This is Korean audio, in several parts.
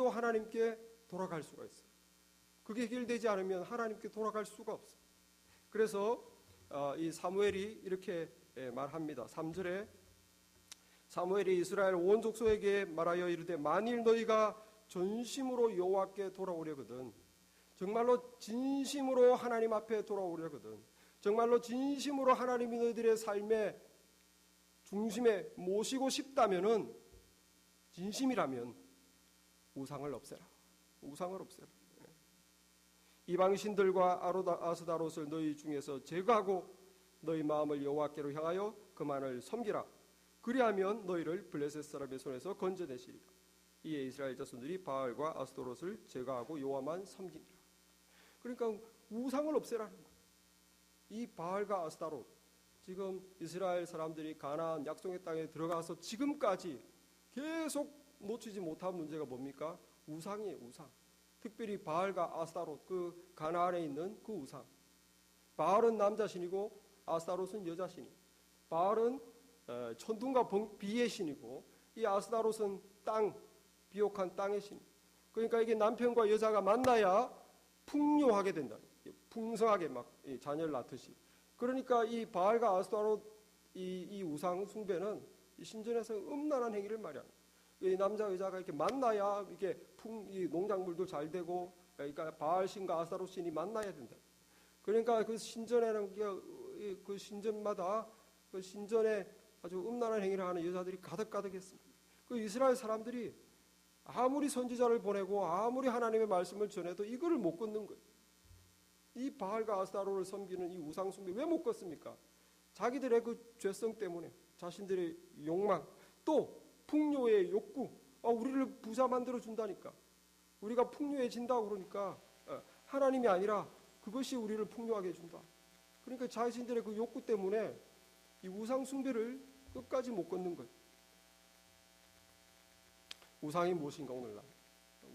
또 하나님께 돌아갈 수가 있어요. 그게 해결되지 않으면 하나님께 돌아갈 수가 없어요. 그래서 이 사무엘이 이렇게 말합니다. 3절에 사무엘이 이스라엘 온 족속에게 말하여 이르되 만일 너희가 전심으로 여호와께 돌아오려거든, 정말로 진심으로 하나님 앞에 돌아오려거든, 정말로 진심으로 하나님이 너희들의 삶의 중심에 모시고 싶다면은, 진심이라면 우상을 없애라. 우상을 없애라. 이방 신들과 아스다롯을 너희 중에서 제거하고 너희 마음을 여호와께로 향하여 그만을 섬기라. 그리하면 너희를 블레셋 사람의 손에서 건져내시리라. 이에 이스라엘 자손들이 바알과 아스도롯을 제거하고 여호와만 섬기니라. 그러니까 우상을 없애라는 거예요. 이 바알과 아스타롯, 지금 이스라엘 사람들이 가나안 약속의 땅에 들어가서 지금까지 계속 놓치지 못한 문제가 뭡니까? 우상이에요. 우상. 특별히 바알과 아스타롯, 그 가나안에 있는 그 우상. 바알은 남자신이고 아스타롯은 여자신이. 바알은 천둥과 비의 신이고, 이 아스타롯은 땅, 비옥한 땅의 신. 그러니까 이게 남편과 여자가 만나야 풍요하게 된다. 풍성하게 막 자녀를 낳듯이. 그러니까 이 바알과 아스타롯 이 우상 숭배는 이 신전에서 음란한 행위를 말이야. 이 남자 여자가 이렇게 만나야 이게 이 농작물도 잘 되고, 그러니까 바알 신과 아스타롯 신이 만나야 된다. 그러니까 그 신전에는 그 신전마다 그 신전에 아주 음란한 행위를 하는 여자들이 가득가득했습니다. 그 이스라엘 사람들이 아무리 선지자를 보내고 아무리 하나님의 말씀을 전해도 이거를 못 걷는 거예요. 이 바알과 아스타롯을 섬기는 이 우상 숭배 왜 못 걷습니까? 자기들의 그 죄성 때문에, 자신들의 욕망, 또 풍요의 욕구. 우리를 부자 만들어 준다니까, 우리가 풍요해진다고 그러니까 하나님이 아니라 그것이 우리를 풍요하게 해준다. 그러니까 자신들의 그 욕구 때문에 이 우상 숭배를 끝까지 못 걷는 거예요. 우상이 무엇인가? 오늘날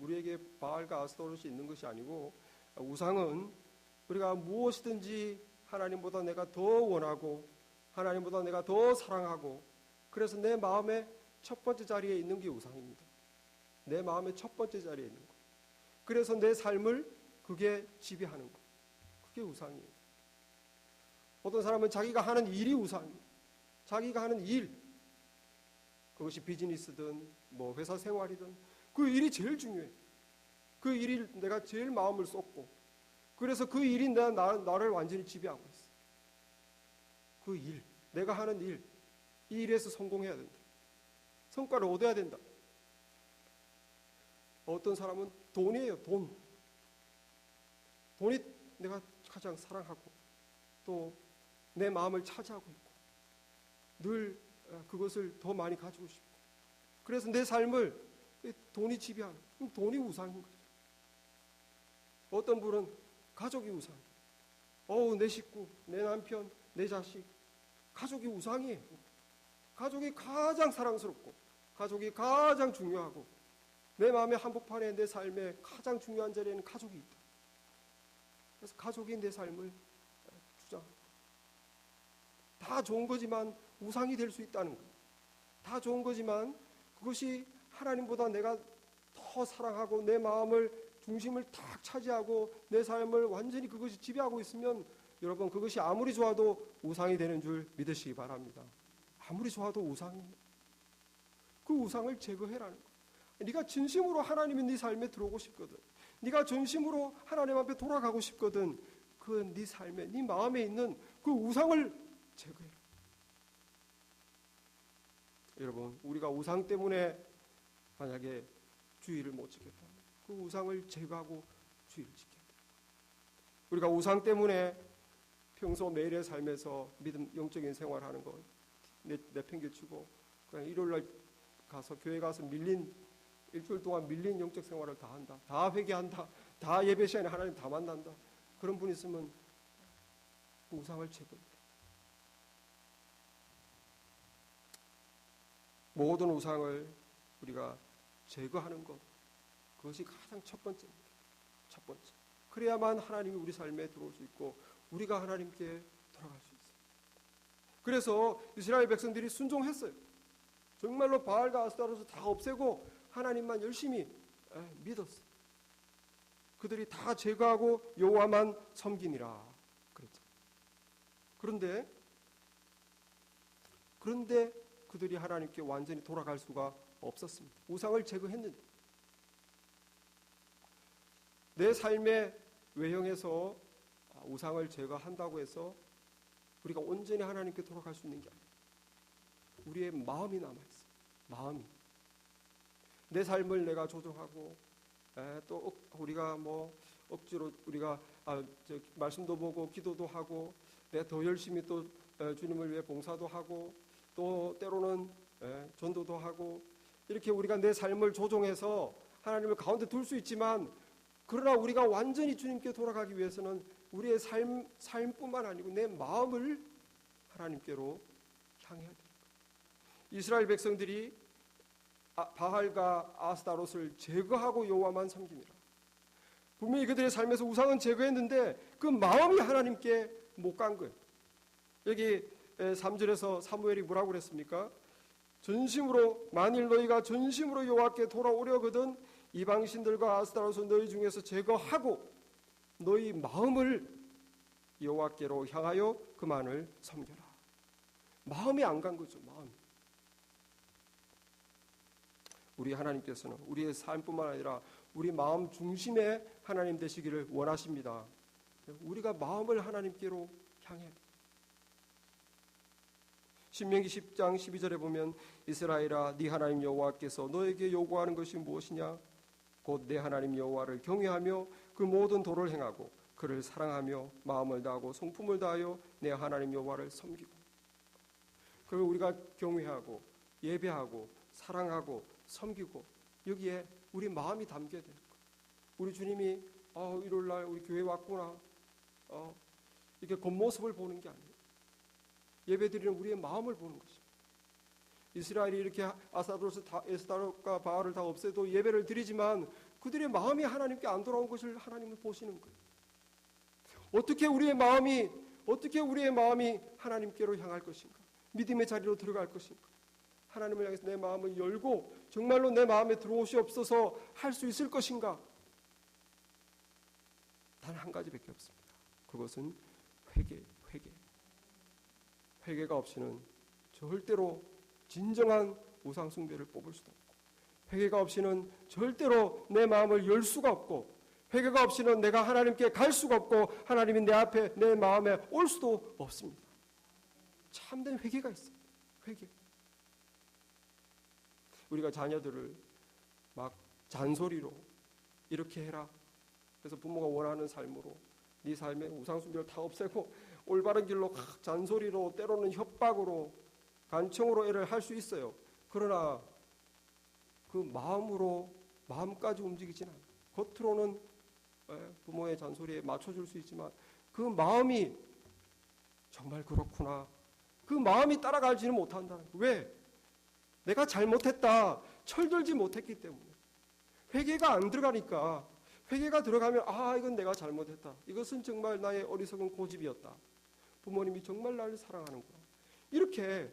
우리에게 바알과 아스타롯이 있는 것이 아니고, 우상은 우리가 무엇이든지 하나님보다 내가 더 원하고 하나님보다 내가 더 사랑하고, 그래서 내 마음의 첫 번째 자리에 있는 게 우상입니다. 내 마음의 첫 번째 자리에 있는 거. 그래서 내 삶을 그게 지배하는 거. 그게 우상이에요. 어떤 사람은 자기가 하는 일이 우상이에요. 자기가 하는 일, 그것이 비즈니스든 뭐 회사 생활이든 그 일이 제일 중요해. 그 일이 내가 제일 마음을 쏟고, 그래서 그 일이 나를 완전히 지배하고 있어. 그 일, 내가 하는 일, 이 일에서 성공해야 된다. 성과를 얻어야 된다. 어떤 사람은 돈이에요. 돈이 내가 가장 사랑하고 또 내 마음을 차지하고 있고 늘 그것을 더 많이 가지고 싶고, 그래서 내 삶을 돈이 지배하는, 돈이 우상인 거죠. 어떤 분은 가족이 우상이에요. 내 식구, 내 남편, 내 자식, 가족이 우상이에요. 가족이 가장 사랑스럽고 가족이 가장 중요하고, 내 마음의 한복판에 내 삶의 가장 중요한 자리에는 가족이 있다. 그래서 가족이 내 삶을 주장합니다. 다 좋은 거지만 우상이 될 수 있다는 거예요. 다 좋은 거지만 그것이 하나님보다 내가 더 사랑하고 내 마음을 중심을 탁 차지하고 내 삶을 완전히 그것이 지배하고 있으면, 여러분 그것이 아무리 좋아도 우상이 되는 줄 믿으시기 바랍니다. 아무리 좋아도 우상입니다. 그 우상을 제거해라는 거예요. 네가 진심으로 하나님이 네 삶에 들어오고 싶거든, 네가 전심으로 하나님 앞에 돌아가고 싶거든, 그 네 삶에, 네 마음에 있는 그 우상을 제거해라. 여러분, 우리가 우상 때문에 만약에 주의를 못 지켰다면 그 우상을 제거하고 주의를 지켜야 돼요. 우리가 우상 때문에 평소 매일의 삶에서 믿음, 영적인 생활하는 거 내팽개치고 그냥 일요일날 가서 교회 가서 일주일 동안 밀린 영적 생활을 다 한다, 다 회개한다, 다 예배 시간에 하나님 다 만난다, 그런 분 있으면 그 우상을 제거해요. 모든 우상을 우리가 제거하는 것, 그것이 가장 첫 번째입니다. 첫 번째. 그래야만 하나님이 우리 삶에 들어올 수 있고 우리가 하나님께 돌아갈 수 있어요. 그래서 이스라엘 백성들이 순종했어요. 정말로 바알과 아스타롯을 다 없애고 하나님만 열심히 믿었어. 그들이 다 제거하고 여호와만 섬기니라 그랬죠. 그런데 그들이 하나님께 완전히 돌아갈 수가 없었습니다. 우상을 제거했는데 내 삶의 외형에서 우상을 제거한다고 해서 우리가 온전히 하나님께 돌아갈 수 있는 게 아니에요. 우리의 마음이 남아있어요. 마음이. 내 삶을 내가 조정하고 또 우리가 뭐 억지로 우리가 말씀도 보고 기도도 하고 내가 더 열심히 또 주님을 위해 봉사도 하고 또 때로는 전도도 하고 이렇게 우리가 내 삶을 조정해서 하나님을 가운데 둘 수 있지만 그러나 우리가 완전히 주님께 돌아가기 위해서는 우리의 삶뿐만 아니고 내 마음을 하나님께로 향해야 됩니다. 이스라엘 백성들이 바알과 아스타롯을 제거하고 여호와만 섬깁니다. 분명히 그들의 삶에서 우상은 제거했는데 그 마음이 하나님께 못 간 거예요. 여기 3절에서 사무엘이 뭐라고 그랬습니까? 전심으로 만일 너희가 전심으로 여호와께 돌아오려거든 이방신들과 아스타롯을 너희 중에서 제거하고 너희 마음을 여호와께로 향하여 그만을 섬겨라. 마음이 안 간 거죠. 마음이. 우리 하나님께서는 우리의 삶뿐만 아니라 우리 마음 중심에 하나님 되시기를 원하십니다. 우리가 마음을 하나님께로 향해야 돼요. 신명기 10장 12절에 보면 이스라엘아 네 하나님 여호와께서 너에게 요구하는 것이 무엇이냐? 곧 내 하나님 여호와를 경외하며 그 모든 도를 행하고 그를 사랑하며 마음을 다하고 성품을 다하여 내 하나님 여호와를 섬기고. 그리고 우리가 경외하고 예배하고 사랑하고 섬기고 여기에 우리 마음이 담겨야 되는 거예요. 우리 주님이 일요일날 우리 교회 왔구나 이렇게 겉모습을 보는 게 아니에요. 예배드리는 우리의 마음을 보는 것입니다. 이스라엘이 이렇게 아스타롯과 바알을 다 없애도 예배를 드리지만 그들의 마음이 하나님께 안 돌아온 것을 하나님은 보시는 거예요. 어떻게 우리의 마음이 하나님께로 향할 것인가? 믿음의 자리로 들어갈 것인가? 하나님을 향해서 내 마음을 열고 정말로 내 마음에 들어오시옵소서 할 수 있을 것인가? 단 한 가지밖에 없습니다. 그것은 회개. 회개가 없이는 절대로 진정한 우상 숭배를 뽑을 수도 없고, 회개가 없이는 절대로 내 마음을 열 수가 없고, 회개가 없이는 내가 하나님께 갈 수가 없고 하나님이 내 앞에 내 마음에 올 수도 없습니다. 참된 회개가 있습니다. 회개. 우리가 자녀들을 막 잔소리로 이렇게 해라. 그래서 부모가 원하는 삶으로 네 삶에 우상 숭배를 다 없애고 올바른 길로 잔소리로 때로는 협박으로 간청으로 애를 할 수 있어요. 그러나 그 마음까지 움직이지는 않아요. 겉으로는 부모의 잔소리에 맞춰줄 수 있지만 그 마음이 정말 그렇구나. 그 마음이 따라가지는 못한다는 거예요. 왜? 내가 잘못했다. 철들지 못했기 때문에. 회개가 안 들어가니까. 회개가 들어가면 이건 내가 잘못했다. 이것은 정말 나의 어리석은 고집이었다. 부모님이 정말 나를 사랑하는구나. 이렇게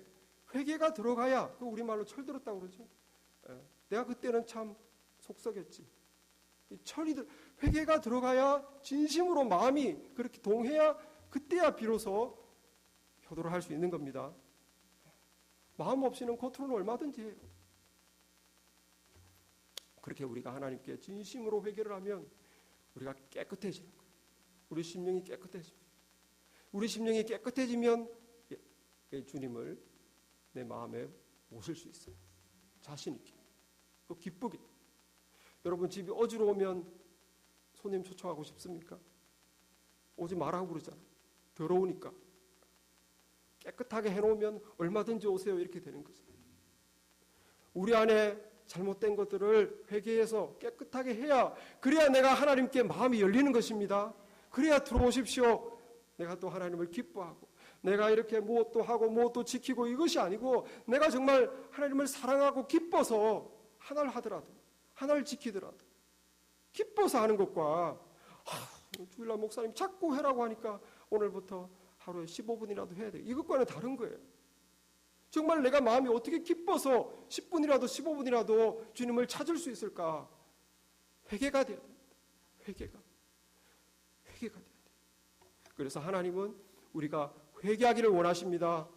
회개가 들어가야, 그 우리말로 철들었다고 그러죠. 내가 그때는 참 속썩였지. 회개가 들어가야 진심으로 마음이 그렇게 동해야 그때야 비로소 효도를 할 수 있는 겁니다. 마음 없이는 겉으로는 얼마든지 해요. 그렇게 우리가 하나님께 진심으로 회개를 하면 우리가 깨끗해지는 거예요. 우리 심령이 깨끗해집니다. 우리 심령이 깨끗해지면 주님을 내 마음에 모실 수 있어요. 자신 있게. 또 기쁘게. 여러분 집이 어지러우면 손님 초청하고 싶습니까? 오지 말라고 그러잖아요. 더러우니까. 깨끗하게 해놓으면 얼마든지 오세요 이렇게 되는 거죠. 우리 안에 잘못된 것들을 회개해서 깨끗하게 해야, 그래야 내가 하나님께 마음이 열리는 것입니다. 그래야 들어오십시오. 내가 또 하나님을 기뻐하고 내가 이렇게 무엇도 하고 무엇도 지키고 이것이 아니고 내가 정말 하나님을 사랑하고 기뻐서 하나를 하더라도 하나를 지키더라도 기뻐서 하는 것과 주일날 목사님 자꾸 해라고 하니까 오늘부터 하루에 15분이라도 해야 돼. 이것과는 다른 거예요. 정말 내가 마음이 어떻게 기뻐서 10분이라도 15분이라도 주님을 찾을 수 있을까? 회개가 돼야 됩니다. 회개가 돼야 돼요. 그래서 하나님은 우리가 회개하기를 원하십니다.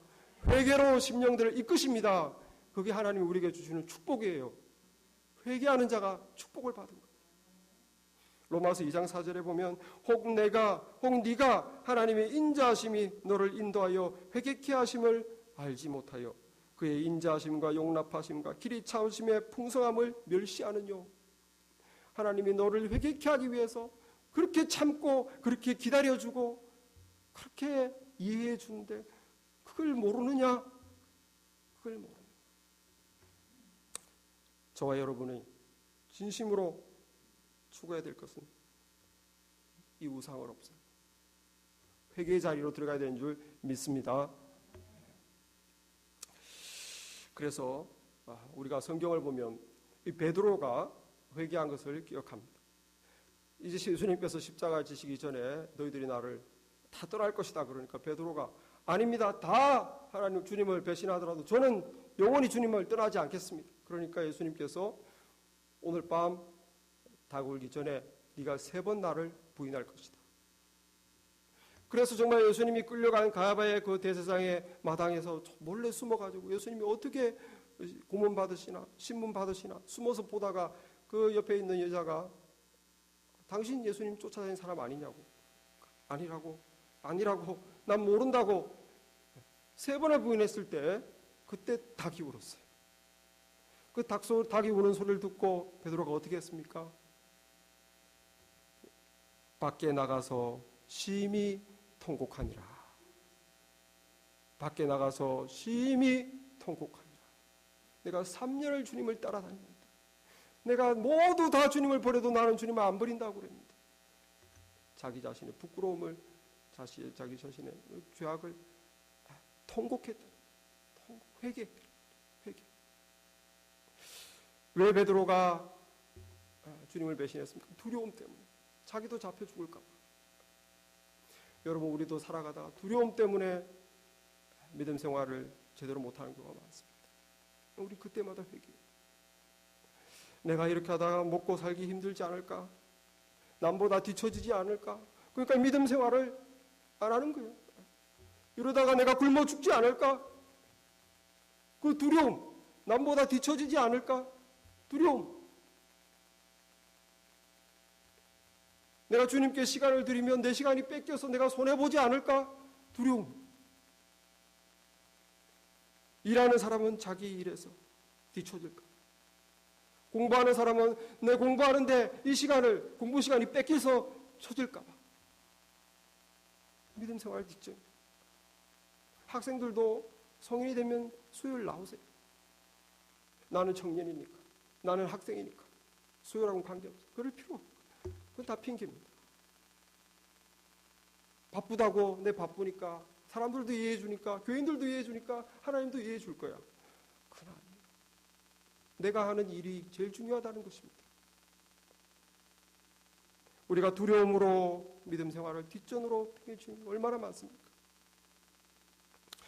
회개로 심령들을 이끄십니다. 그게 하나님이 우리에게 주시는 축복이에요. 회개하는 자가 축복을 받은 거예요. 로마서 2장 4절에 보면 혹 네가 하나님의 인자하심이 너를 인도하여 회개케 하심을 알지 못하여 그의 인자하심과 용납하심과 길이 참으심의 풍성함을 멸시하느뇨. 하나님이 너를 회개케 하기 위해서 그렇게 참고 그렇게 기다려주고 그렇게 이해해 주는데 그걸 모르느냐? 그걸 모르느냐? 저와 여러분이 진심으로 추구해야 될 것은 이 우상을 없애고 회개의 자리로 들어가야 되는 줄 믿습니다. 그래서 우리가 성경을 보면 이 베드로가 회개한 것을 기억합니다. 이제 예수님께서 십자가 지시기 전에 너희들이 나를 다 떠날 것이다 그러니까 베드로가 아닙니다. 다 하나님 주님을 배신하더라도 저는 영원히 주님을 떠나지 않겠습니다. 그러니까 예수님께서 오늘 밤 다가오기 전에 네가 3번 나를 부인할 것이다. 그래서 정말 예수님이 끌려간 가야바의 그 대제사장의 마당에서 몰래 숨어가지고 예수님이 어떻게 고문 받으시나 신문 받으시나 숨어서 보다가 그 옆에 있는 여자가 당신 예수님 쫓아다니는 사람 아니냐고 아니라고 난 모른다고 3번을 부인했을 때 그때 닭이 울었어요. 그 닭이 우는 소리를 듣고 베드로가 어떻게 했습니까? 밖에 나가서 심히 통곡하니라. 밖에 나가서 심히 통곡하니라. 내가 3년을 주님을 따라다녔는데 내가 모두 다 주님을 버려도 나는 주님을 안 버린다고 그랬는데 자기 자신의 부끄러움을 자기 자신의 죄악을 통곡했다. 회개. 왜 베드로가 주님을 배신했습니까? 두려움 때문에. 자기도 잡혀 죽을까 봐. 여러분 우리도 살아가다가 두려움 때문에 믿음 생활을 제대로 못하는 경우가 많습니다. 우리 그때마다 회개해요. 내가 이렇게 하다가 먹고 살기 힘들지 않을까? 남보다 뒤처지지 않을까? 그러니까 믿음 생활을 안 하는 거예요. 이러다가 내가 굶어 죽지 않을까? 그 두려움, 남보다 뒤처지지 않을까? 두려움. 내가 주님께 시간을 드리면 내 시간이 뺏겨서 내가 손해보지 않을까? 두려움. 일하는 사람은 자기 일에서 뒤처질까? 공부하는 사람은 내 공부하는데 이 시간을 공부 시간이 뺏겨서 처질까 봐. 믿음 생활 뒷전. 학생들도 성인이 되면 수요일 나오세요. 나는 청년이니까. 나는 학생이니까. 수요일하고는 관계없어. 그럴 필요 없어. 그건 다 핑계입니다. 바쁘다고 내 바쁘니까 사람들도 이해해 주니까 교인들도 이해해 주니까 하나님도 이해해 줄 거야. 그건 아니에요. 내가 하는 일이 제일 중요하다는 것입니다. 우리가 두려움으로 믿음 생활을 뒷전으로 핑계주는 게 얼마나 많습니까?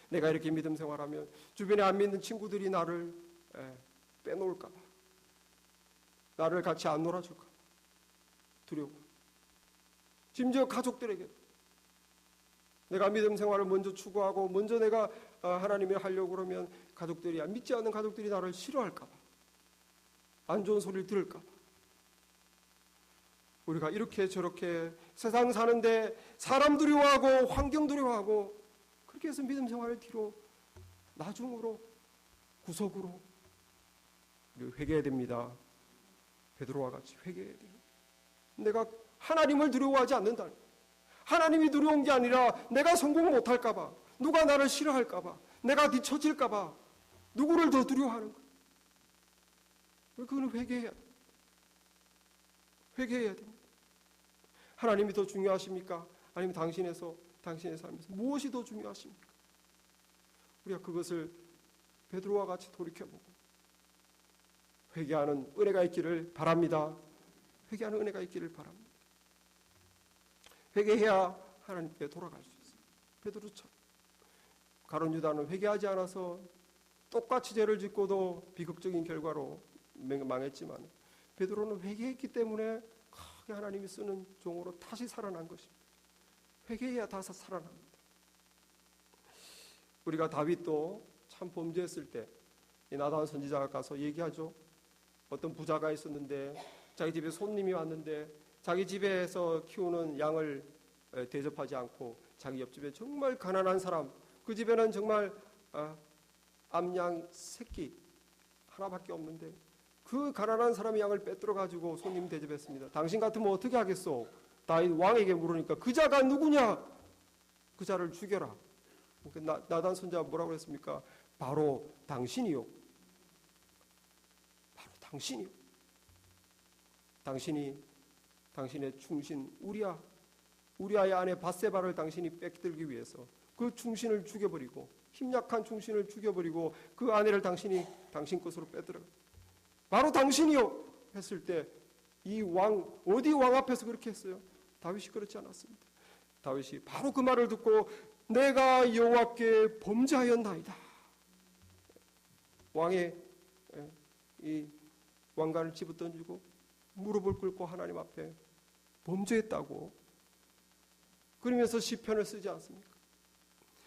내가 이렇게 믿음 생활하면 주변에 안 믿는 친구들이 나를 빼놓을까 봐. 나를 같이 안 놀아줄까 봐. 두려워. 심지어 가족들에게 내가 믿음 생활을 먼저 추구하고 먼저 내가 하나님을 하려고 그러면 가족들이 믿지 않는 가족들이 나를 싫어할까 봐. 안 좋은 소리를 들을까 봐. 우리가 이렇게 저렇게 세상 사는데 사람 두려워하고 환경 두려워하고 그렇게 해서 믿음 생활을 뒤로 나중으로 구석으로 회개해야 됩니다. 베드로와 같이 회개해야 돼요. 내가 하나님을 두려워하지 않는다. 하나님이 두려운 게 아니라 내가 성공 못할까 봐, 누가 나를 싫어할까 봐, 내가 뒤처질까 봐 누구를 더 두려워하는 거예요. 그거는 회개해야 돼요. 회개해야 됩니다. 하나님이 더 중요하십니까? 아니면 당신의 삶에서 무엇이 더 중요하십니까? 우리가 그것을 베드로와 같이 돌이켜보고 회개하는 은혜가 있기를 바랍니다. 회개하는 은혜가 있기를 바랍니다. 회개해야 하나님께 돌아갈 수 있어요. 베드로처럼. 가룟 유다는 회개하지 않아서 똑같이 죄를 짓고도 비극적인 결과로 망했지만 베드로는 회개했기 때문에 크게 하나님이 쓰는 종으로 다시 살아난 것입니다. 회개해야 다시 살아납니다. 우리가 다윗도 참 범죄했을 때 이 나단 선지자가 가서 얘기하죠. 어떤 부자가 있었는데 자기 집에 손님이 왔는데 자기 집에서 키우는 양을 대접하지 않고 자기 옆집에 정말 가난한 사람, 그 집에는 정말 암양 새끼 하나밖에 없는데 그 가난한 사람의 양을 빼들어 가지고 손님 대접했습니다. 당신 같으면 어떻게 하겠소? 다윗 왕에게 물으니까 그 자가 누구냐? 그 자를 죽여라. 나단 선지자가 뭐라고 했습니까? 바로 당신이요. 바로 당신이요. 당신이 당신의 충신 우리아의 아내 밧세바를 당신이 뺏들기 위해서 그 충신을 죽여버리고 힘약한 충신을 죽여버리고 그 아내를 당신 것으로 빼들어. 바로 당신이요 했을 때 이 왕 어디 왕 앞에서 그렇게 했어요? 다윗이 그렇지 않았습니다. 다윗이 바로 그 말을 듣고 내가 여호와께 범죄하였나이다. 왕의 이 왕관을 집어던지고 무릎을 꿇고 하나님 앞에 범죄했다고 그러면서 시편을 쓰지 않습니까?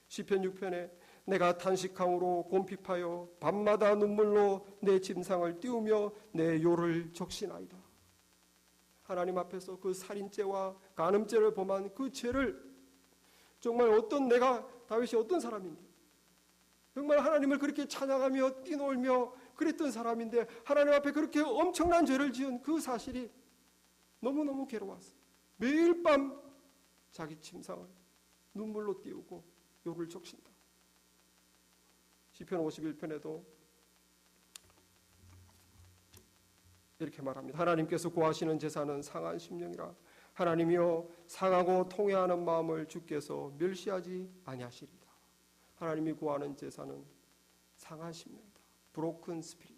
시편 6편에 내가 탄식함으로 곰핍하여 밤마다 눈물로 내 침상을 띄우며 내 요를 적시나이다. 하나님 앞에서 그 살인죄와 간음죄를 범한 그 죄를 정말 다윗이 어떤 사람인데 정말 하나님을 그렇게 찬양하며 뛰놀며 그랬던 사람인데 하나님 앞에 그렇게 엄청난 죄를 지은 그 사실이 너무너무 괴로웠어요. 매일 밤 자기 침상을 눈물로 띄우고 요를 적신다. 시편 51편에도 이렇게 말합니다. 하나님께서 구하시는 제사는 상한 심령이라. 하나님이여 상하고 통회하는 마음을 주께서 멸시하지 아니하시리다. 하나님이 구하는 제사는 상한 심령이다. 브로큰 스피릿.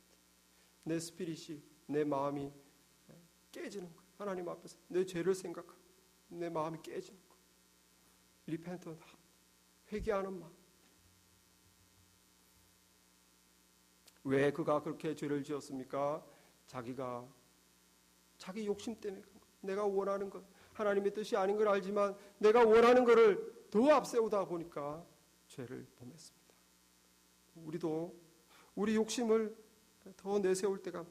내 스피릿이 내 마음이 깨지는 거예요. 하나님 앞에서 내 죄를 생각하고 내 마음이 깨지는 거예요. 리펜턴트 회개하는 마음. 왜 그가 그렇게 죄를 지었습니까? 자기 욕심 때문에 내가 원하는 것, 하나님의 뜻이 아닌 걸 알지만 내가 원하는 것을 더 앞세우다 보니까 죄를 범했습니다. 우리도 우리 욕심을 더 내세울 때가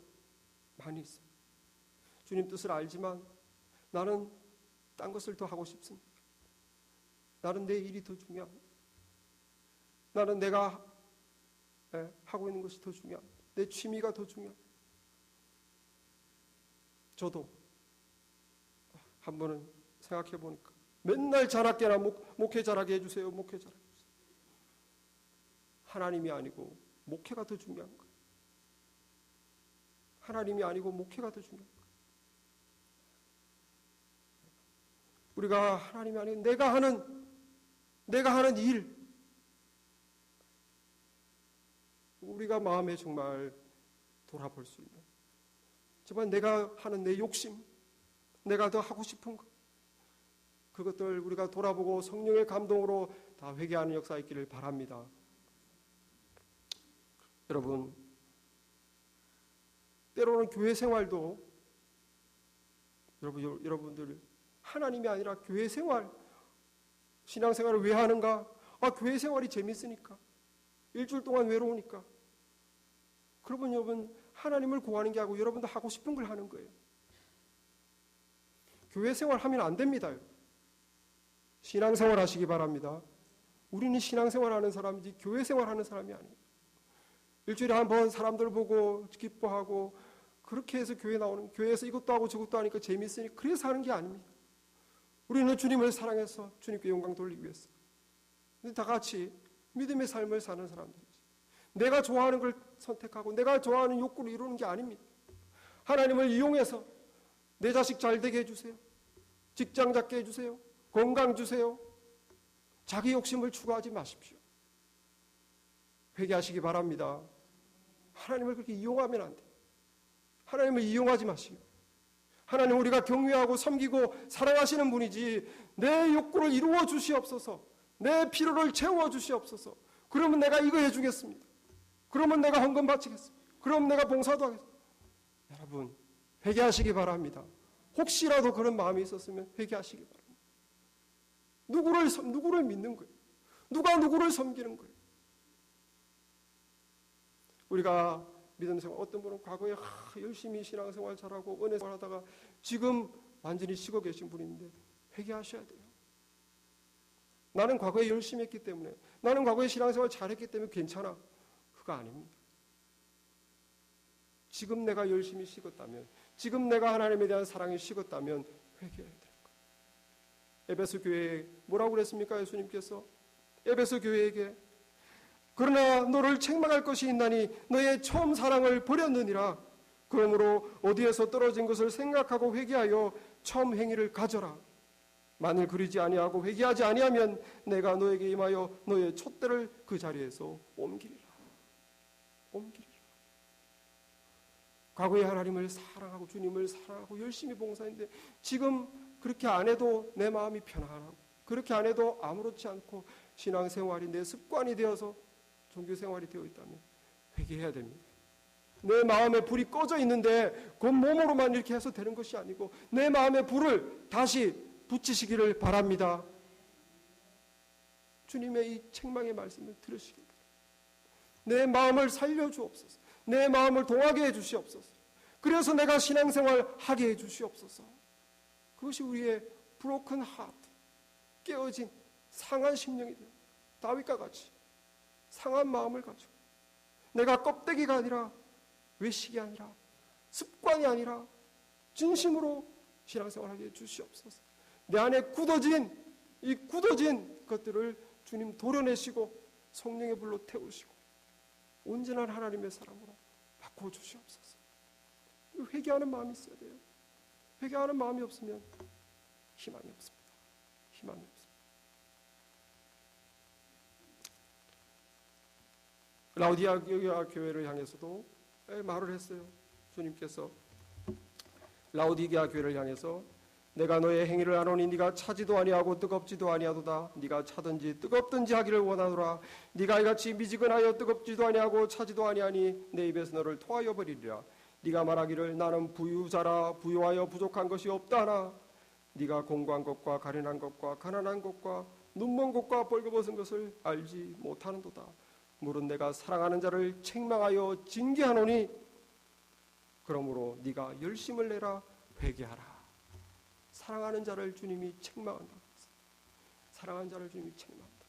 많이 있어요. 주님 뜻을 알지만 나는 딴 것을 더 하고 싶습니다. 나는 내 일이 더 중요합니다. 나는 내가 하고 있는 것이 더 중요합니다. 내 취미가 더 중요합니다. 저도 한 번은 생각해 보니까 맨날 자랑깨나 목회 잘하게 해주세요. 목회 잘하게 해주세요. 하나님이 아니고 목회가 더 중요한 거예요. 하나님이 아니고 목회가 더 중요한 거예요. 우리가 하나님이 아니고 내가 하는 일, 우리가 마음에 정말 돌아볼 수 있는 정말 내가 하는 내 욕심, 내가 더 하고 싶은 것, 그것들 우리가 돌아보고 성령의 감동으로 다 회개하는 역사 있기를 바랍니다. 여러분, 때로는 교회 생활도 여러분들 하나님이 아니라 교회 생활, 신앙생활을 왜 하는가? 교회 생활이 재밌으니까, 일주일 동안 외로우니까. 그러면 여러분 하나님을 구하는 게 아니고 여러분도 하고 싶은 걸 하는 거예요. 교회 생활 하면 안 됩니다. 신앙생활 하시기 바랍니다. 우리는 신앙생활 하는 사람이지 교회 생활 하는 사람이 아니에요. 일주일에 한 번 사람들 보고 기뻐하고 그렇게 해서 교회 나오는, 교회에서 이것도 하고 저것도 하니까 재밌으니 그래서 하는 게 아닙니다. 우리는 주님을 사랑해서 주님께 영광 돌리기 위해서. 근데 다 같이 믿음의 삶을 사는 사람들이지. 내가 좋아하는 걸 선택하고 내가 좋아하는 욕구를 이루는 게 아닙니다. 하나님을 이용해서 내 자식 잘 되게 해주세요. 직장 잡게 해주세요. 건강 주세요. 자기 욕심을 추구하지 마십시오. 회개하시기 바랍니다. 하나님을 그렇게 이용하면 안 돼요. 하나님을 이용하지 마시고. 하나님 우리가 경외하고 섬기고 사랑하시는 분이지 내 욕구를 이루어 주시옵소서. 내 필요를 채워 주시옵소서. 그러면 내가 이거 해주겠습니다. 그러면 내가 헌금 바치겠습니다. 그러면 내가 봉사도 하겠습니다. 여러분 회개하시기 바랍니다. 혹시라도 그런 마음이 있었으면 회개하시기 바랍니다. 누구를 믿는 거예요? 누가 누구를 섬기는 거예요? 우리가 믿음 생활, 어떤 분은 과거에 열심히 신앙생활 잘하고 은혜 생활하다가 지금 완전히 식어 계신 분인데 회개하셔야 돼요. 나는 과거에 열심히 했기 때문에, 나는 과거에 신앙생활 잘했기 때문에 괜찮아. 그거 아닙니다. 지금 내가 열심히 식었다면, 지금 내가 하나님에 대한 사랑이 식었다면 회개해야 돼요. 에베소 교회에 뭐라고 그랬습니까? 예수님께서 에베소 교회에게 그러나 너를 책망할 것이 있나니 너의 처음 사랑을 버렸느니라. 그러므로 어디에서 떨어진 것을 생각하고 회개하여 처음 행위를 가져라. 만일 그러지 아니하고 회개하지 아니하면 내가 너에게 임하여 너의 촛대를 그 자리에서 옮기리라. 과거에 하나님을 사랑하고 주님을 사랑하고 열심히 봉사했는데 지금 그렇게 안 해도 내 마음이 편안하고 그렇게 안 해도 아무렇지 않고 신앙생활이 내 습관이 되어서 종교생활이 되어 있다면 회개해야 됩니다. 내 마음에 불이 꺼져 있는데 그 몸으로만 이렇게 해서 되는 것이 아니고 내 마음의 불을 다시 붙이시기를 바랍니다. 주님의 이 책망의 말씀을 들으시기 바랍니다. 내 마음을 살려주옵소서. 내 마음을 동하게 해주시옵소서. 그래서 내가 신앙생활 하게 해주시옵소서. 그것이 우리의 브로큰 하트, 깨어진 상한 심령이 돼요. 다윗과 같이 상한 마음을 가지고 내가 껍데기가 아니라 외식이 아니라 습관이 아니라 진심으로 신앙생활하게 해주시옵소서. 내 안에 굳어진 이 굳어진 것들을 주님 도려내시고 성령의 불로 태우시고 온전한 하나님의 사람으로 바꿔주시옵소서. 회개하는 마음이 있어야 돼요. 회개하는 마음이 없으면 희망이 없습니다. 희망이 없습니다. 라우디게아 교회를 향해서도 말을 했어요. 주님께서 라우디게아 교회를 향해서 내가 너의 행위를 아노니 네가 차지도 아니하고 뜨겁지도 아니하도다. 네가 차든지 뜨겁든지 하기를 원하노라. 네가 이같이 미지근하여 뜨겁지도 아니하고 차지도 아니하니 내 입에서 너를 토하여 버리리라. 네가 말하기를 나는 부유자라 부유하여 부족한 것이 없다 하나 네가 공고한 것과 가련한 것과 가난한 것과 눈먼 것과 벌거벗은 것을 알지 못하는도다. 물은 내가 사랑하는 자를 책망하여 징계하노니 그러므로 네가 열심을 내라 회개하라. 사랑하는 자를 주님이 책망한다. 사랑하는 자를 주님이 책망한다.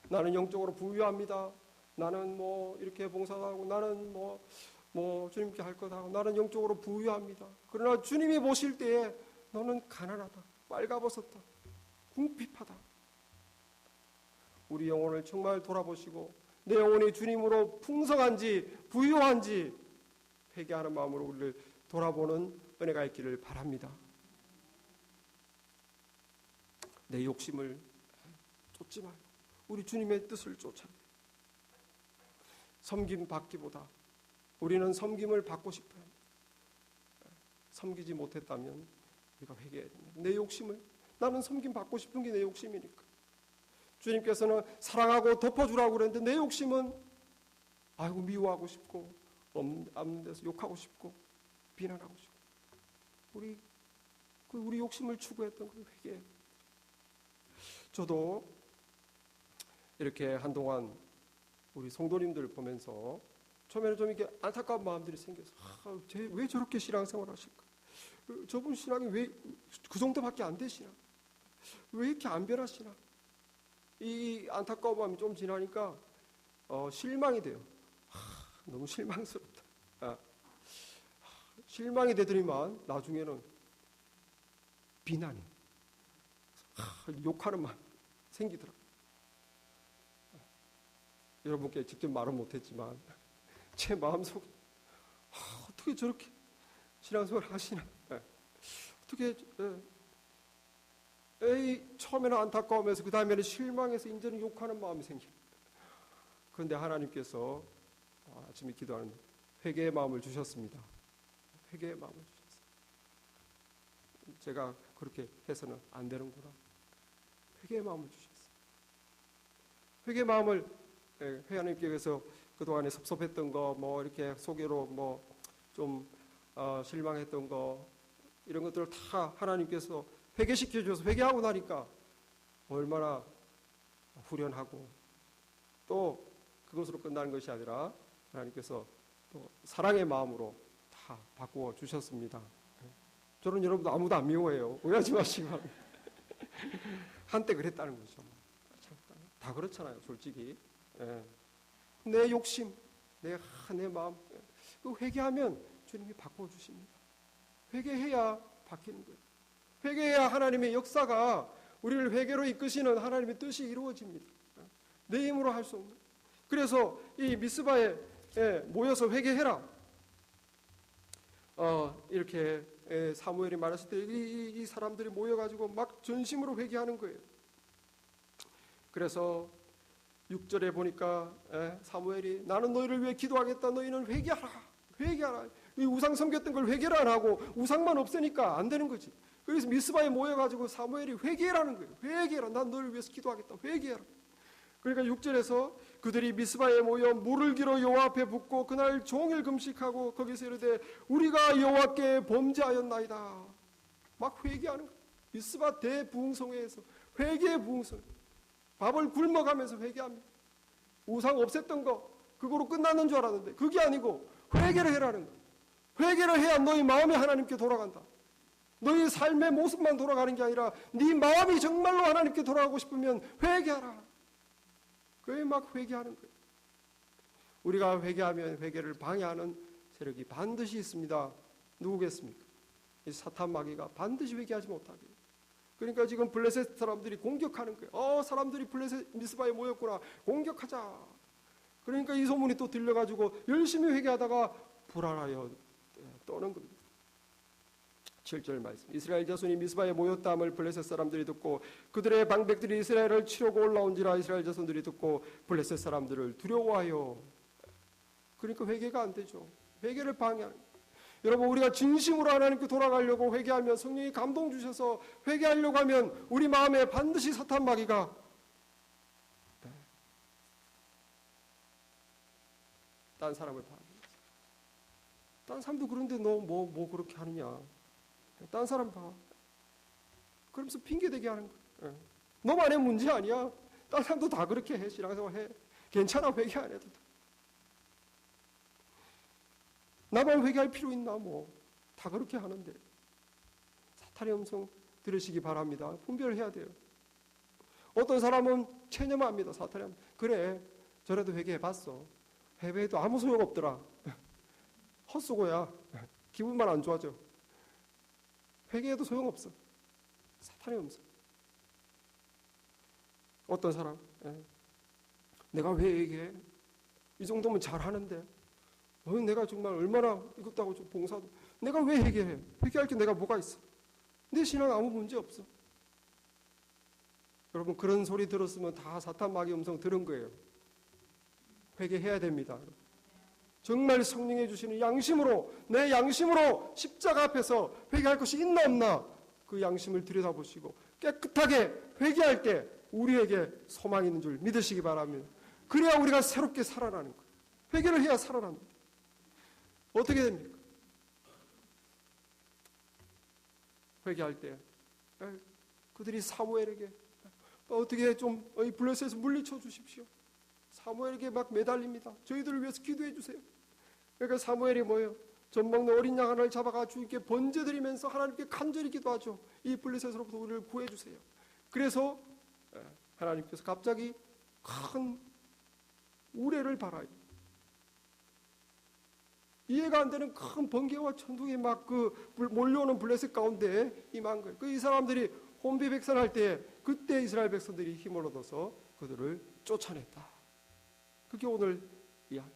나는 영적으로 부유합니다. 나는 뭐 이렇게 봉사도 하고 나는 뭐 주님께 할 것 하고 나는 영적으로 부유합니다. 그러나 주님이 보실 때에 너는 가난하다. 빨가벗었다. 궁핍하다. 우리 영혼을 정말 돌아보시고 내 영혼이 주님으로 풍성한지 부유한지 회개하는 마음으로 우리를 돌아보는 은혜가 있기를 바랍니다. 내 욕심을 쫓지 말고 우리 주님의 뜻을 쫓아야 돼요. 섬김 받기보다 우리는 섬김을 받고 싶어야 합니다. 섬기지 못했다면 우리가 회개해야 됩니다. 내 욕심을 나는 섬김 받고 싶은 게 내 욕심이니까. 주님께서는 사랑하고 덮어주라고 그랬는데 내 욕심은 아이고 미워하고 싶고 없는 데서 욕하고 싶고 비난하고 싶고 우리 욕심을 추구했던 그 회개. 저도 이렇게 한동안 우리 성도님들 보면서 처음에는 좀 이렇게 안타까운 마음들이 생겨서 왜 저렇게 신앙생활 하실까? 저분 신앙이 왜 그 정도밖에 안 되시나? 왜 이렇게 안 변하시나? 이 안타까운 마음이 좀 지나니까 실망이 돼요. 너무 실망스럽다. 실망이 되더니만 나중에는 비난이 욕하는 마음 생기더라고요. 여러분께 직접 말은 못했지만 제 마음속에 어떻게 저렇게 신앙생활을 하시나, 어떻게 처음에는 안타까우면서 그 다음에는 실망해서 이제는 욕하는 마음이 생깁니다. 그런데 하나님께서 아침에 기도하는 회개의 마음을 주셨습니다. 회개의 마음을 주셨어요. 제가 그렇게 해서는 안 되는구나. 회개의 마음을 주셨어요. 회개의 마음을 하나님께서 그동안에 섭섭했던 거 이렇게 속으로 좀 실망했던 거 이런 것들을 다 하나님께서 회개시켜 주셔서 회개하고 나니까 얼마나 후련하고 또 그것으로 끝나는 것이 아니라 하나님께서 또 사랑의 마음으로 다 바꾸어 주셨습니다. 저는 여러분도 아무도 안 미워해요. 오해하지 마시고. 한때 그랬다는 거죠. 다 그렇잖아요, 솔직히. 내 욕심, 내 마음, 그 회개하면 주님이 바꾸어 주십니다. 회개해야 바뀌는 거예요. 회개해야 하나님의 역사가 우리를 회개로 이끄시는 하나님의 뜻이 이루어집니다. 내 힘으로 할 수 없는. 그래서 이 미스바에 모여서 회개해라. 이렇게 사무엘이 말했을 때 이 사람들이 모여가지고 막 전심으로 회개하는 거예요. 그래서 6절에 보니까 사무엘이 나는 너희를 위해 기도하겠다. 너희는 회개하라. 회개하라. 이 우상 섬겼던 걸 회개를 안 하고 우상만 없으니까 안 되는 거지. 그래서 미스바에 모여가지고 사무엘이 회개라는 거예요. 회개해라. 난 너를 위해서 기도하겠다. 회개해라. 그러니까 6절에서 그들이 미스바에 모여 물을 길어 여호와 앞에 붓고 그날 종일 금식하고 거기서 이르되 우리가 여호와께 범죄하였나이다. 막 회개하는 거예요. 미스바 대부흥성회에서 회개의 부흥성. 밥을 굶어가면서 회개합니다. 우상 없앴던 거 그거로 끝나는 줄 알았는데 그게 아니고 회개를 해라는 거예요. 회개를 해야 너희 마음이 하나님께 돌아간다. 너희 삶의 모습만 돌아가는 게 아니라 네 마음이 정말로 하나님께 돌아가고 싶으면 회개하라. 그게 막 회개하는 거예요. 우리가 회개하면 회개를 방해하는 세력이 반드시 있습니다. 누구겠습니까? 이 사탄 마귀가 반드시 회개하지 못하게. 그러니까 지금 블레셋 사람들이 공격하는 거예요. 사람들이 블레셋 미스바에 모였구나. 공격하자. 그러니까 이 소문이 또 들려가지고 열심히 회개하다가 불안하여 떠는 겁니다. 7절 말씀. 이스라엘 자손이 미스바에 모였다함을 블레셋 사람들이 듣고 그들의 방백들이 이스라엘을 치려고 올라온지라 이스라엘 자손들이 듣고 블레셋 사람들을 두려워하여. 그러니까 회개가 안 되죠. 회개를 방해하는. 여러분 우리가 진심으로 하나님께 돌아가려고 회개하면 성령이 감동 주셔서 회개하려고 하면 우리 마음에 반드시 사탄 마귀가 딴 사람을 봐. 딴 사람도 그런데 너 뭐 그렇게 하느냐. 딴 사람 봐. 그러면서 핑계대게 하는 거야. 너만의 문제 아니야. 딴 사람도 다 그렇게 해. 신앙생활 해. 괜찮아. 회개 안 해도 돼. 나만 회개할 필요 있나 뭐. 다 그렇게 하는데. 사탄의 음성 들으시기 바랍니다. 분별해야 돼요. 어떤 사람은 체념합니다. 사탄이 그래. 전에도 회개해봤어. 회개해도 아무 소용없더라. 헛수고야. 기분만 안 좋아져. 회개해도 소용없어. 사탄의 음성. 어떤 사람 내가 왜 회개해? 이 정도면 잘하는데 내가 정말 얼마나 이것도 하고 좀 봉사도 내가 왜 회개해? 회개할 게 내가 뭐가 있어? 내 신앙 아무 문제 없어. 여러분 그런 소리 들었으면 다 사탄 마귀 음성 들은 거예요. 회개해야 됩니다. 정말 성령이 주시는 양심으로 내 양심으로 십자가 앞에서 회개할 것이 있나 없나 그 양심을 들여다보시고 깨끗하게 회개할 때 우리에게 소망이 있는 줄 믿으시기 바랍니다. 그래야 우리가 새롭게 살아나는 거예요. 회개를 해야 살아납니다. 어떻게 됩니까? 회개할 때 그들이 사무엘에게 어떻게 좀 블레셋에서 물리쳐 주십시오. 사무엘에게 막 매달립니다. 저희들을 위해서 기도해 주세요. 그러니까 사무엘이 뭐예요? 젖 먹는 어린 양 하나를 잡아가 주님께 번제드리면서 하나님께 간절히 기도하죠. 이 블레셋으로부터 우리를 구해 주세요. 그래서 하나님께서 갑자기 큰 우레를 발하여 이해가 안 되는 큰 번개와 천둥이 막 그 몰려오는 블레셋 가운데 임한 거예요. 이 사람들이 혼비백산할 때 그때 이스라엘 백성들이 힘을 얻어서 그들을 쫓아냈다. 그게 오늘 이야기.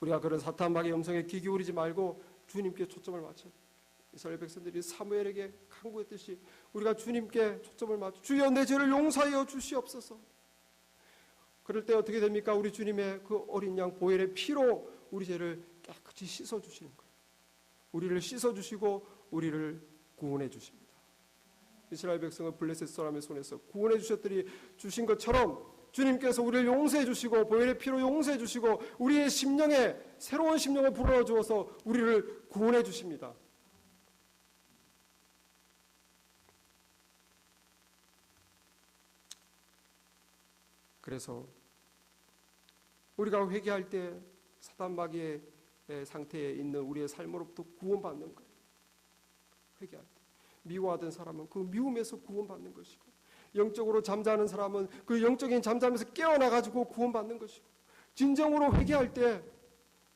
우리가 그런 사탄 마귀의 음성에 귀 기울이지 말고 주님께 초점을 맞춰. 이스라엘 백성들이 사무엘에게 간구했듯이 우리가 주님께 초점을 맞춰. 주여 내 죄를 용서하여 주시옵소서. 그럴 때 어떻게 됩니까? 우리 주님의 그 어린 양 보혈의 피로 우리 죄를 깨끗이 씻어주시는 거예요. 우리를 씻어주시고 우리를 구원해 주십니다. 이스라엘 백성을 블레셋 사람의 손에서 구원해 주셨더니 주신 것처럼 주님께서 우리를 용서해 주시고 보혈의 피로 용서해 주시고 우리의 심령에 새로운 심령을 불어주어서 우리를 구원해 주십니다. 그래서 우리가 회개할 때 사단 마귀의 상태에 있는 우리의 삶으로부터 구원받는 거예요. 회개할 때 미워하던 사람은 그 미움에서 구원받는 것이고, 영적으로 잠자는 사람은 그 영적인 잠잠에서 깨어나가지고 구원받는 것이고, 진정으로 회개할 때,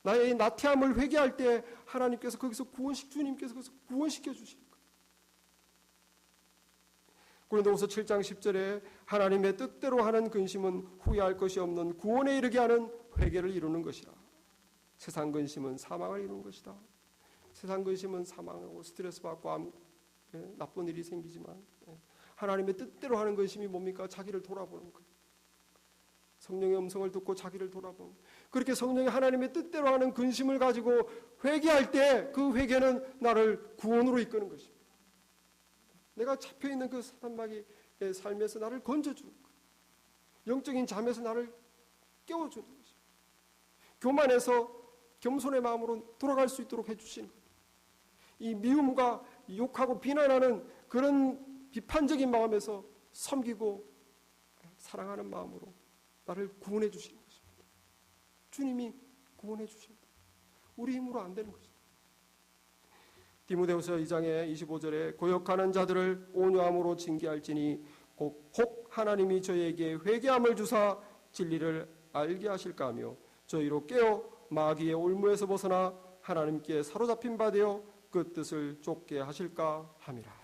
나의 나태함을 회개할 때 하나님께서 거기서 주님께서 거기서 구원시켜 주시는 거예요. 고린도후서 7장 10절에 하나님의 뜻대로 하는 근심은 후회할 것이 없는 구원에 이르게 하는 회개를 이루는 것이라. 세상 근심은 사망을 이루는 것이다. 세상 근심은 사망하고 스트레스 받고 나쁜 일이 생기지만, 하나님의 뜻대로 하는 근심이 뭡니까? 자기를 돌아보는 거예요. 성령의 음성을 듣고 자기를 돌아보는 거예요. 그렇게 성령이 하나님의 뜻대로 하는 근심을 가지고 회개할 때 그 회개는 나를 구원으로 이끄는 것입니다. 내가 잡혀있는 그 사단 마귀의 삶에서 나를 건져주는 거예요. 영적인 잠에서 나를 깨워주는 것입니다. 교만해서 겸손의 마음으로 돌아갈 수 있도록 해주시는 거예요. 이 미움과 욕하고 비난하는 그런 비판적인 마음에서 섬기고 사랑하는 마음으로 나를 구원해 주시는 것입니다. 주님이 구원해 주십니다. 우리 힘으로 안 되는 것입니다. 디모데후서 2장의 25절에 고역하는 자들을 온유함으로 징계할지니 혹 하나님이 저희에게 회개함을 주사 진리를 알게 하실까 하며 저희로 깨어 마귀의 올무에서 벗어나 하나님께 사로잡힌 바 되어 그 뜻을 쫓게 하실까 함이라.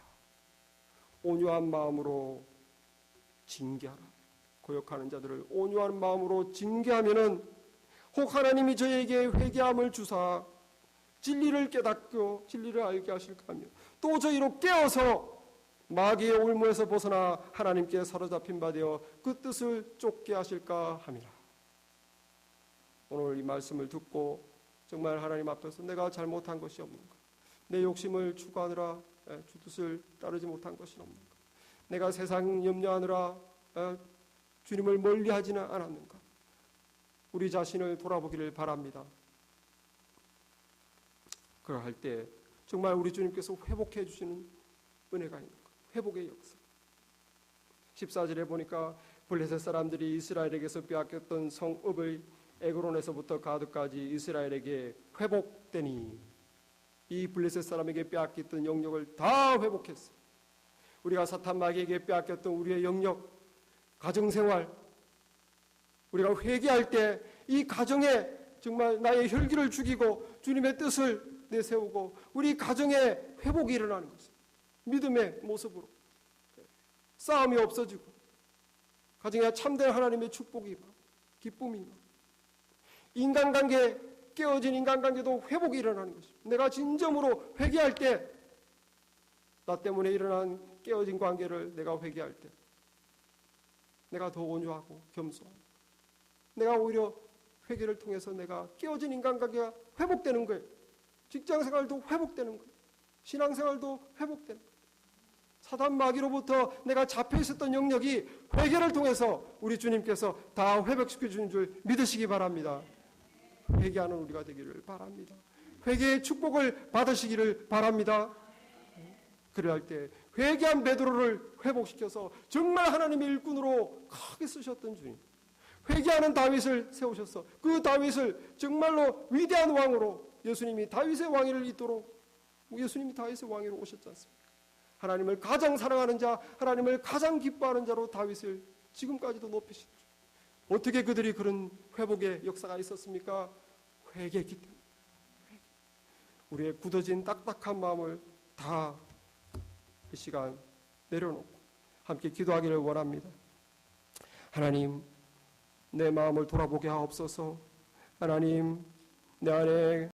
온유한 마음으로 징계하라. 고역하는 자들을 온유한 마음으로 징계하면은 혹 하나님이 저희에게 회개함을 주사 진리를 깨닫고 진리를 알게 하실까 하며 또 저희로 깨어서 마귀의 올무에서 벗어나 하나님께 사로잡힌 바 되어 그 뜻을 쫓게 하실까 함이라. 오늘 이 말씀을 듣고 정말 하나님 앞에서 내가 잘못한 것이 없는가, 내 욕심을 추구하느라 주 뜻을 따르지 못한 것이 없는가, 내가 세상 염려하느라 주님을 멀리하지는 않았는가, 우리 자신을 돌아보기를 바랍니다. 그러할 때 정말 우리 주님께서 회복해 주시는 은혜가 있는 거예요. 회복의 역사. 14절에 보니까 블레셋 사람들이 이스라엘에게서 빼앗겼던 성읍의 에그론에서부터 가드까지 이스라엘에게 회복되니, 이 블레셋 사람에게 빼앗겼던 영역을 다 회복했어요. 우리가 사탄 마귀에게 빼앗겼던 우리의 영역, 가정생활, 우리가 회개할 때 이 가정에 정말 나의 혈기를 죽이고 주님의 뜻을 내세우고 우리 가정에 회복이 일어나는 것입니다. 믿음의 모습으로 싸움이 없어지고 가정에 참된 하나님의 축복이 기쁨이, 인간관계, 깨어진 인간관계도 회복이 일어나는 것입니다. 내가 진정으로 회개할 때, 나 때문에 일어난 깨어진 관계를 내가 회개할 때 내가 더 온유하고 겸손하고, 내가 오히려 회개를 통해서 내가 깨어진 인간관계가 회복되는 거예요. 직장생활도 회복되는 거예요. 신앙생활도 회복되는 거예요. 사단 마귀로부터 내가 잡혀 있었던 영역이 회개를 통해서 우리 주님께서 다 회복시켜 주는 줄 믿으시기 바랍니다. 회개하는 우리가 되기를 바랍니다. 회개의 축복을 받으시기를 바랍니다. 그래야 때 회개한 베드로를 회복시켜서 정말 하나님의 일꾼으로 크게 쓰셨던 주님, 회개하는 다윗을 세우셔서 그 다윗을 정말로 위대한 왕으로, 예수님이 다윗의 왕위를 잇도록 예수님이 다윗의 왕위로 오셨지 않습니까? 하나님을 가장 사랑하는 자, 하나님을 가장 기뻐하는 자로 다윗을 지금까지도 높이시죠. 어떻게 그들이 그런 회복의 역사가 있었습니까? 회개했기 때문에. 우리의 굳어진 딱딱한 마음을 다 이 시간 내려놓고 함께 기도하기를 원합니다. 하나님, 내 마음을 돌아보게 하옵소서. 하나님, 내 안에